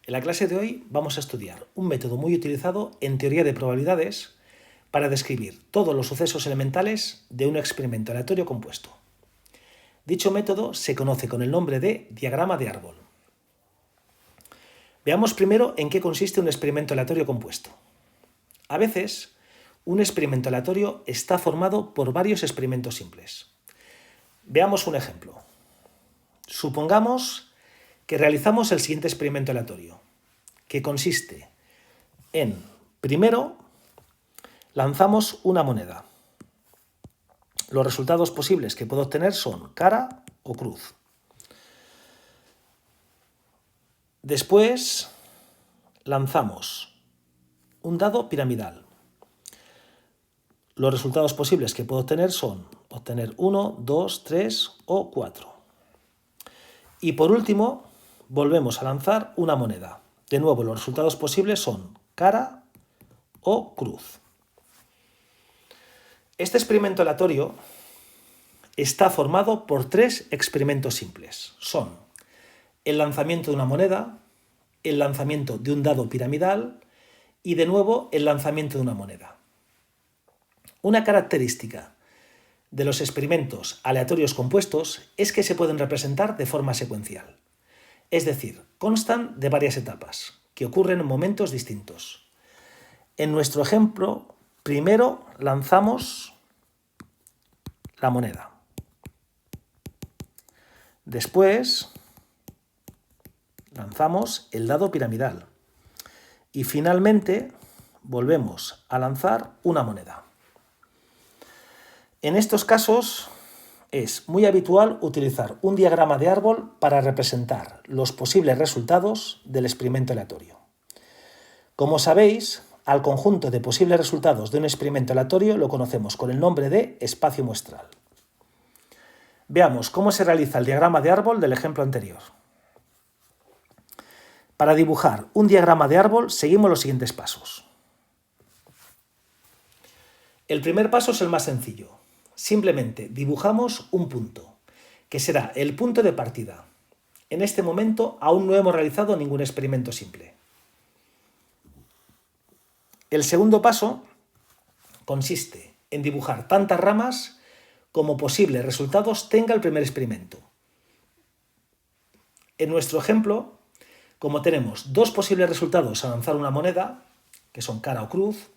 En la clase de hoy vamos a estudiar un método muy utilizado en teoría de probabilidades para describir todos los sucesos elementales de un experimento aleatorio compuesto. Dicho método se conoce con el nombre de diagrama de árbol. Veamos primero en qué consiste un experimento aleatorio compuesto. A veces, un experimento aleatorio está formado por varios experimentos simples. Veamos un ejemplo. Supongamos que realizamos el siguiente experimento aleatorio, que consiste en, primero, lanzamos una moneda. Los resultados posibles que puedo obtener son cara o cruz. Después, lanzamos un dado piramidal. Los resultados posibles que puedo obtener son obtener 1, 2, 3 o 4. Y por último, volvemos a lanzar una moneda. De nuevo, los resultados posibles son cara o cruz. Este experimento aleatorio está formado por tres experimentos simples. Son el lanzamiento de una moneda, el lanzamiento de un dado piramidal y de nuevo el lanzamiento de una moneda. Una característica de los experimentos aleatorios compuestos es que se pueden representar de forma secuencial. Es decir, constan de varias etapas, que ocurren en momentos distintos. En nuestro ejemplo, primero lanzamos la moneda. Después lanzamos el dado piramidal. Y finalmente volvemos a lanzar una moneda. En estos casos es muy habitual utilizar un diagrama de árbol para representar los posibles resultados del experimento aleatorio. Como sabéis, al conjunto de posibles resultados de un experimento aleatorio lo conocemos con el nombre de espacio muestral. Veamos cómo se realiza el diagrama de árbol del ejemplo anterior. Para dibujar un diagrama de árbol seguimos los siguientes pasos. El primer paso es el más sencillo. Simplemente dibujamos un punto, que será el punto de partida. En este momento aún no hemos realizado ningún experimento simple. El segundo paso consiste en dibujar tantas ramas como posibles resultados tenga el primer experimento. En nuestro ejemplo, como tenemos dos posibles resultados al lanzar una moneda, que son cara o cruz,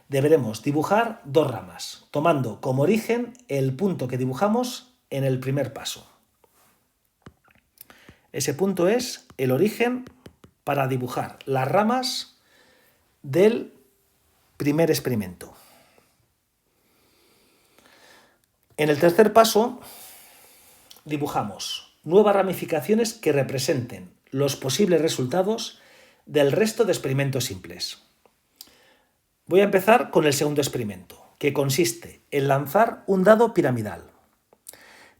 deberemos dibujar dos ramas, tomando como origen el punto que dibujamos en el primer paso. Ese punto es el origen para dibujar las ramas del primer experimento. En el tercer paso, dibujamos nuevas ramificaciones que representen los posibles resultados del resto de experimentos simples. Voy a empezar con el segundo experimento, que consiste en lanzar un dado piramidal.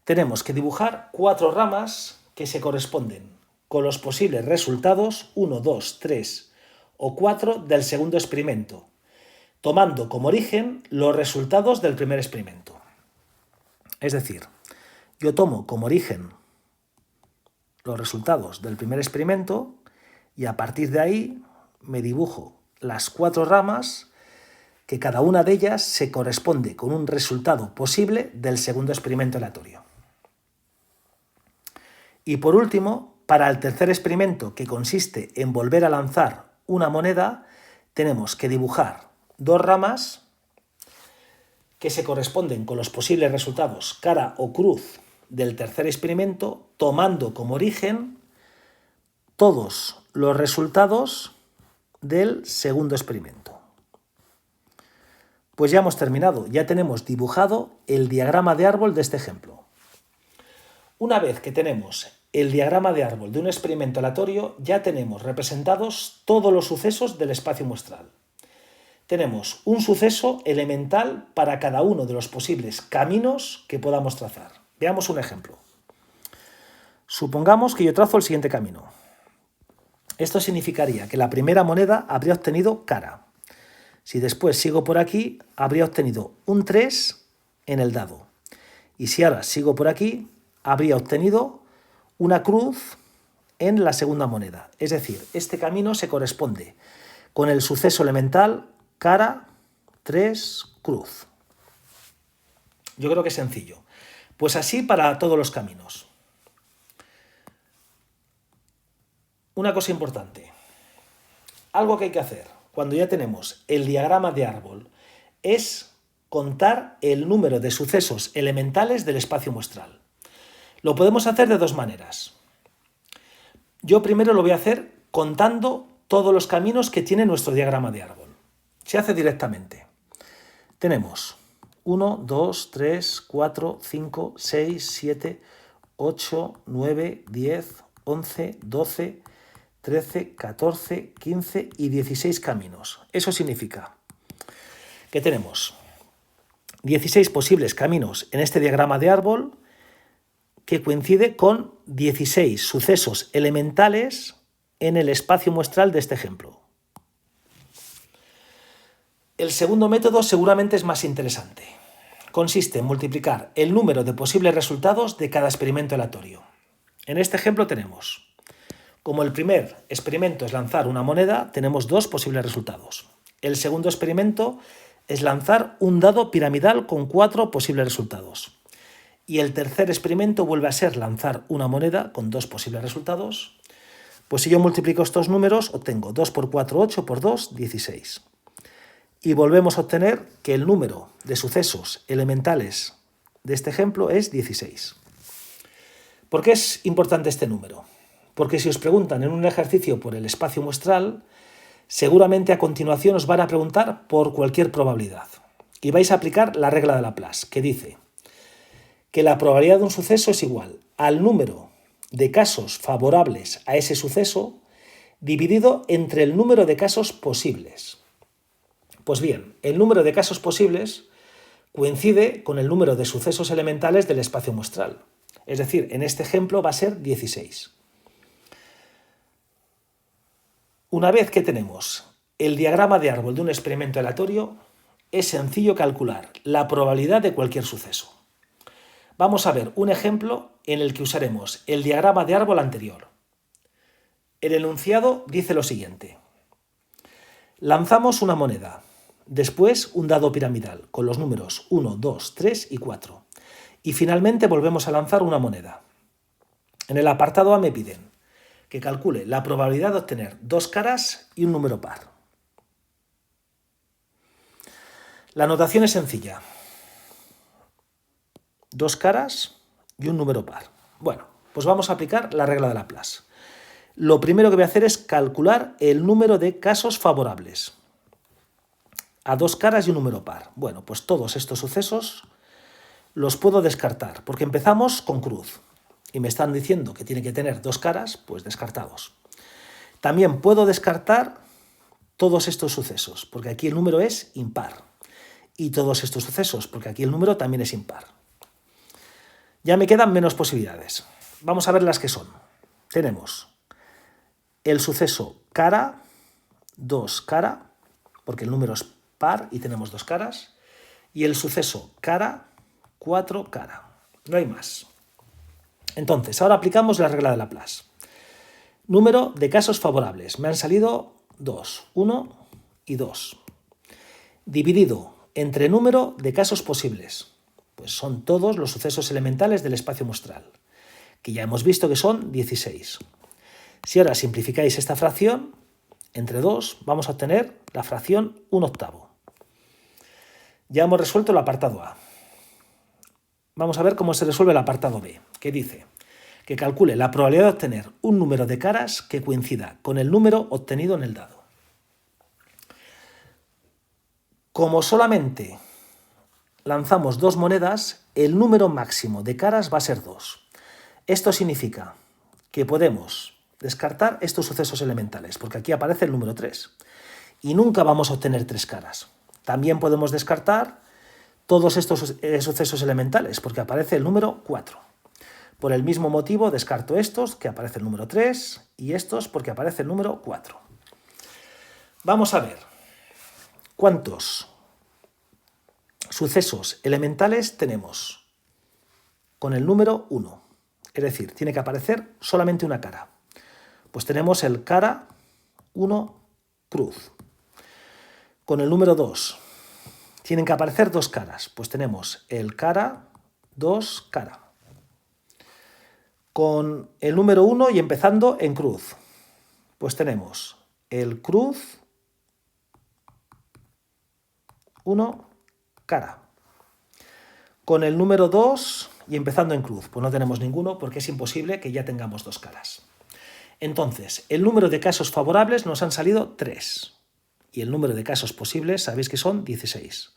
Tenemos que dibujar 4 ramas que se corresponden con los posibles resultados 1, 2, 3 o 4 del segundo experimento, tomando como origen los resultados del primer experimento. Es decir, yo tomo como origen los resultados del primer experimento y a partir de ahí me dibujo las 4 ramas que cada una de ellas se corresponde con un resultado posible del segundo experimento aleatorio. Y por último, para el tercer experimento, que consiste en volver a lanzar una moneda, tenemos que dibujar 2 ramas que se corresponden con los posibles resultados cara o cruz del tercer experimento, tomando como origen todos los resultados del segundo experimento. Pues ya hemos terminado, ya tenemos dibujado el diagrama de árbol de este ejemplo. Una vez que tenemos el diagrama de árbol de un experimento aleatorio, ya tenemos representados todos los sucesos del espacio muestral. Tenemos un suceso elemental para cada uno de los posibles caminos que podamos trazar. Veamos un ejemplo. Supongamos que yo trazo el siguiente camino. Esto significaría que la primera moneda habría obtenido cara. Si después sigo por aquí, habría obtenido un 3 en el dado. Y si ahora sigo por aquí, habría obtenido una cruz en la segunda moneda. Es decir, este camino se corresponde con el suceso elemental cara, 3, cruz. Yo creo que es sencillo. Pues así para todos los caminos. Una cosa importante. Algo que hay que hacer cuando ya tenemos el diagrama de árbol es contar el número de sucesos elementales del espacio muestral. Lo podemos hacer de dos maneras. Yo primero lo voy a hacer contando todos los caminos que tiene nuestro diagrama de árbol. Se hace directamente. Tenemos 1, 2, 3, 4, 5, 6, 7, 8, 9, 10, 11, 12, 13, 14, 15 y 16 caminos. Eso significa que tenemos 16 posibles caminos en este diagrama de árbol que coincide con 16 sucesos elementales en el espacio muestral de este ejemplo. El segundo método seguramente es más interesante. Consiste en multiplicar el número de posibles resultados de cada experimento aleatorio. En este ejemplo tenemos, como el primer experimento es lanzar una moneda, tenemos dos posibles resultados. El segundo experimento es lanzar un dado piramidal con 4 posibles resultados. Y el tercer experimento vuelve a ser lanzar una moneda con 2 posibles resultados. Pues si yo multiplico estos números, obtengo 2 por 4, 8, por 2, 16. Y volvemos a obtener que el número de sucesos elementales de este ejemplo es 16. ¿Por qué es importante este número? Porque si os preguntan en un ejercicio por el espacio muestral, seguramente a continuación os van a preguntar por cualquier probabilidad. Y vais a aplicar la regla de Laplace, que dice que la probabilidad de un suceso es igual al número de casos favorables a ese suceso dividido entre el número de casos posibles. Pues bien, el número de casos posibles coincide con el número de sucesos elementales del espacio muestral. Es decir, en este ejemplo va a ser 16. Una vez que tenemos el diagrama de árbol de un experimento aleatorio, es sencillo calcular la probabilidad de cualquier suceso. Vamos a ver un ejemplo en el que usaremos el diagrama de árbol anterior. El enunciado dice lo siguiente. Lanzamos una moneda, después un dado piramidal con los números 1, 2, 3 y 4. Y finalmente volvemos a lanzar una moneda. En el apartado A me piden que calcule la probabilidad de obtener 2 caras y un número par. La notación es sencilla. 2 caras y un número par. Bueno, pues vamos a aplicar la regla de Laplace. Lo primero que voy a hacer es calcular el número de casos favorables a 2 caras y un número par. Bueno, pues todos estos sucesos los puedo descartar, porque empezamos con cruz. Y me están diciendo que tiene que tener 2 caras, pues descartados. También puedo descartar todos estos sucesos, porque aquí el número es impar. Y todos estos sucesos, porque aquí el número también es impar. Ya me quedan menos posibilidades. Vamos a ver las que son. Tenemos el suceso cara, 2 cara, porque el número es par y tenemos 2 caras. Y el suceso cara, 4 cara. No hay más. Entonces, ahora aplicamos la regla de Laplace. Número de casos favorables. Me han salido 2. 1 y 2. Dividido entre número de casos posibles. Pues son todos los sucesos elementales del espacio muestral, que ya hemos visto que son 16. Si ahora simplificáis esta fracción, entre 2 vamos a obtener la fracción 1/8. Ya hemos resuelto el apartado A. Vamos a ver cómo se resuelve el apartado B, que dice que calcule la probabilidad de obtener un número de caras que coincida con el número obtenido en el dado. Como solamente lanzamos 2 monedas, el número máximo de caras va a ser 2. Esto significa que podemos descartar estos sucesos elementales, porque aquí aparece el número 3. Y nunca vamos a obtener 3 caras. También podemos descartar todos estos sucesos elementales, porque aparece el número 4. Por el mismo motivo descarto estos, que aparece el número 3, y estos porque aparece el número 4. Vamos a ver cuántos sucesos elementales tenemos con el número 1. Es decir, tiene que aparecer solamente una cara. Pues tenemos el cara 1 cruz. Con el número 2 tienen que aparecer dos caras, pues tenemos el cara 2 cara. Con el número 1 y empezando en cruz, pues tenemos el cruz 1 cara. Con el número 2 y empezando en cruz, pues no tenemos ninguno porque es imposible que ya tengamos dos caras. Entonces, el número de casos favorables nos han salido 3 y el número de casos posibles sabéis que son 16.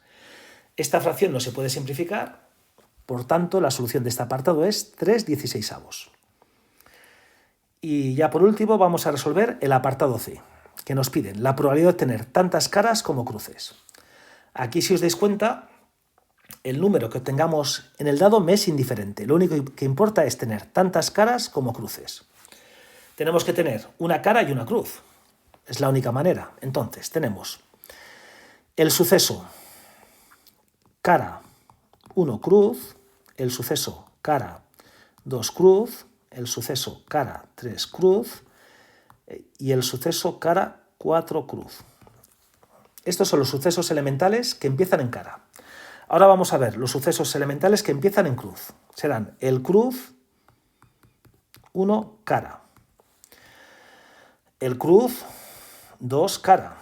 Esta fracción no se puede simplificar, por tanto la solución de este apartado es 3/16. Y ya por último vamos a resolver el apartado C, que nos piden la probabilidad de tener tantas caras como cruces. Aquí, si os dais cuenta, el número que obtengamos en el dado me es indiferente. Lo único que importa es tener tantas caras como cruces. Tenemos que tener una cara y una cruz. Es la única manera. Entonces, tenemos el suceso cara 1 cruz, el suceso cara 2 cruz, el suceso cara 3 cruz y el suceso cara 4 cruz. Estos son los sucesos elementales que empiezan en cara. Ahora vamos a ver los sucesos elementales que empiezan en cruz. Serán el cruz 1 cara, el cruz 2 cara,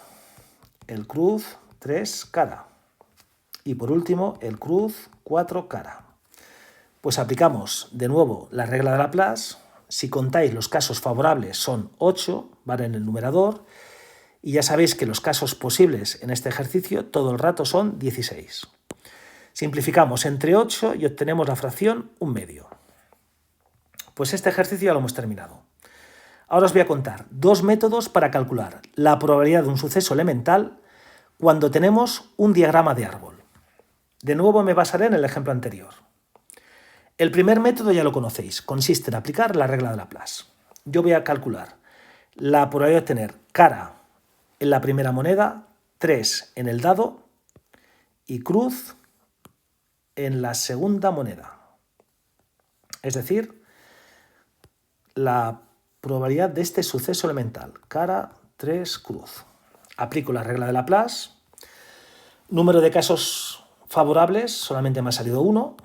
el cruz 3 cara y por último el cruz 4 cara. Pues aplicamos de nuevo la regla de Laplace. Si contáis los casos favorables son 8, van en el numerador, y ya sabéis que los casos posibles en este ejercicio todo el rato son 16. Simplificamos entre 8 y obtenemos la fracción 1/2. Pues este ejercicio ya lo hemos terminado. Ahora os voy a contar dos métodos para calcular la probabilidad de un suceso elemental cuando tenemos un diagrama de árbol. De nuevo me basaré en el ejemplo anterior. El primer método ya lo conocéis, consiste en aplicar la regla de Laplace. Yo voy a calcular la probabilidad de tener cara en la primera moneda, 3 en el dado y cruz en la segunda moneda. Es decir, la probabilidad de este suceso elemental, cara 3 cruz. Aplico la regla de Laplace. Número de casos favorables, solamente me ha salido 1.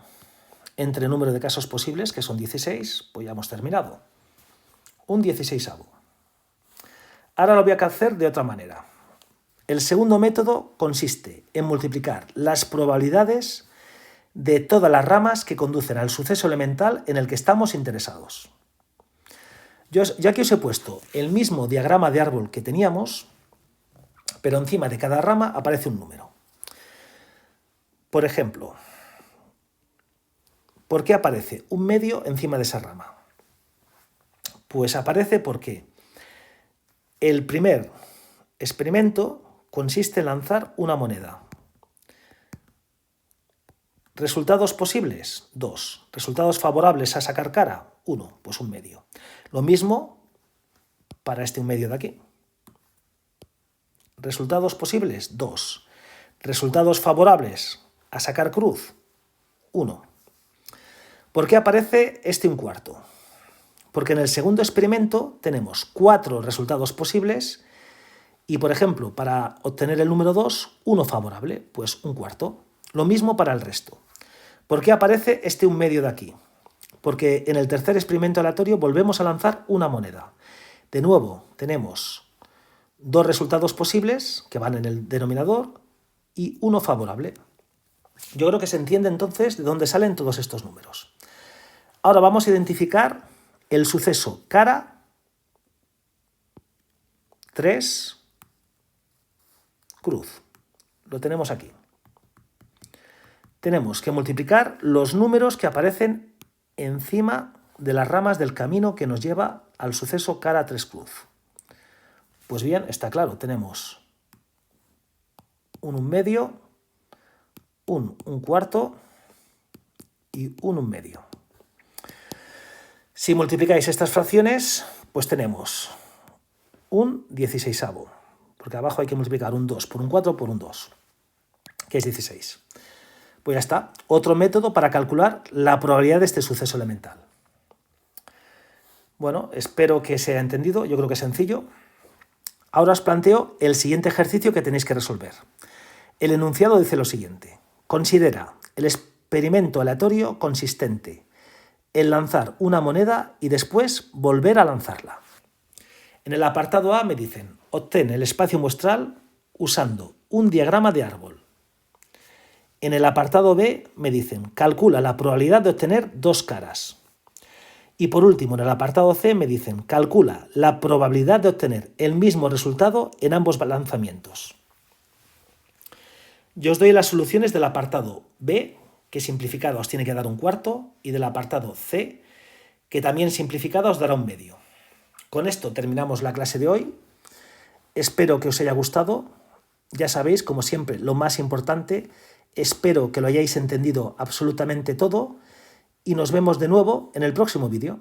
Entre el número de casos posibles, que son 16, pues ya hemos terminado. Un 16avo. Ahora lo voy a hacer de otra manera. El segundo método consiste en multiplicar las probabilidades de todas las ramas que conducen al suceso elemental en el que estamos interesados. Ya aquí os he puesto el mismo diagrama de árbol que teníamos, pero encima de cada rama aparece un número. Por ejemplo, ¿por qué aparece un medio encima de esa rama? Pues aparece porque el primer experimento consiste en lanzar una moneda. ¿Resultados posibles? 2. ¿Resultados favorables a sacar cara? 1. Pues un medio. Lo mismo para este un medio de aquí. ¿Resultados posibles? 2. ¿Resultados favorables a sacar cruz? 1. ¿Por qué aparece este un cuarto? Porque en el segundo experimento tenemos 4 resultados posibles y, por ejemplo, para obtener el número 2, uno favorable, pues un cuarto. Lo mismo para el resto. ¿Por qué aparece este un medio de aquí? Porque en el tercer experimento aleatorio volvemos a lanzar una moneda. De nuevo, tenemos 2 resultados posibles que van en el denominador y uno favorable. Yo creo que se entiende entonces de dónde salen todos estos números. Ahora vamos a identificar el suceso cara 3 cruz. Lo tenemos aquí. Tenemos que multiplicar los números que aparecen encima de las ramas del camino que nos lleva al suceso cara 3 cruz. Pues bien, está claro, tenemos un medio, un cuarto y un medio. Si multiplicáis estas fracciones, pues tenemos un 16avo, porque abajo hay que multiplicar un 2 por un 4 por un 2, que es 16. Pues ya está, otro método para calcular la probabilidad de este suceso elemental. Bueno, espero que se haya entendido, yo creo que es sencillo. Ahora os planteo el siguiente ejercicio que tenéis que resolver. El enunciado dice lo siguiente. Considera el experimento aleatorio consistente en lanzar una moneda y después volver a lanzarla. En el apartado A me dicen, obtén el espacio muestral usando un diagrama de árbol. En el apartado B me dicen, calcula la probabilidad de obtener dos caras. Y por último, en el apartado C me dicen, calcula la probabilidad de obtener el mismo resultado en ambos lanzamientos. Yo os doy las soluciones del apartado B, que simplificado os tiene que dar un cuarto, y del apartado C, que también simplificado os dará un medio. Con esto terminamos la clase de hoy. Espero que os haya gustado. Ya sabéis, como siempre, lo más importante, espero que lo hayáis entendido absolutamente todo y nos vemos de nuevo en el próximo vídeo.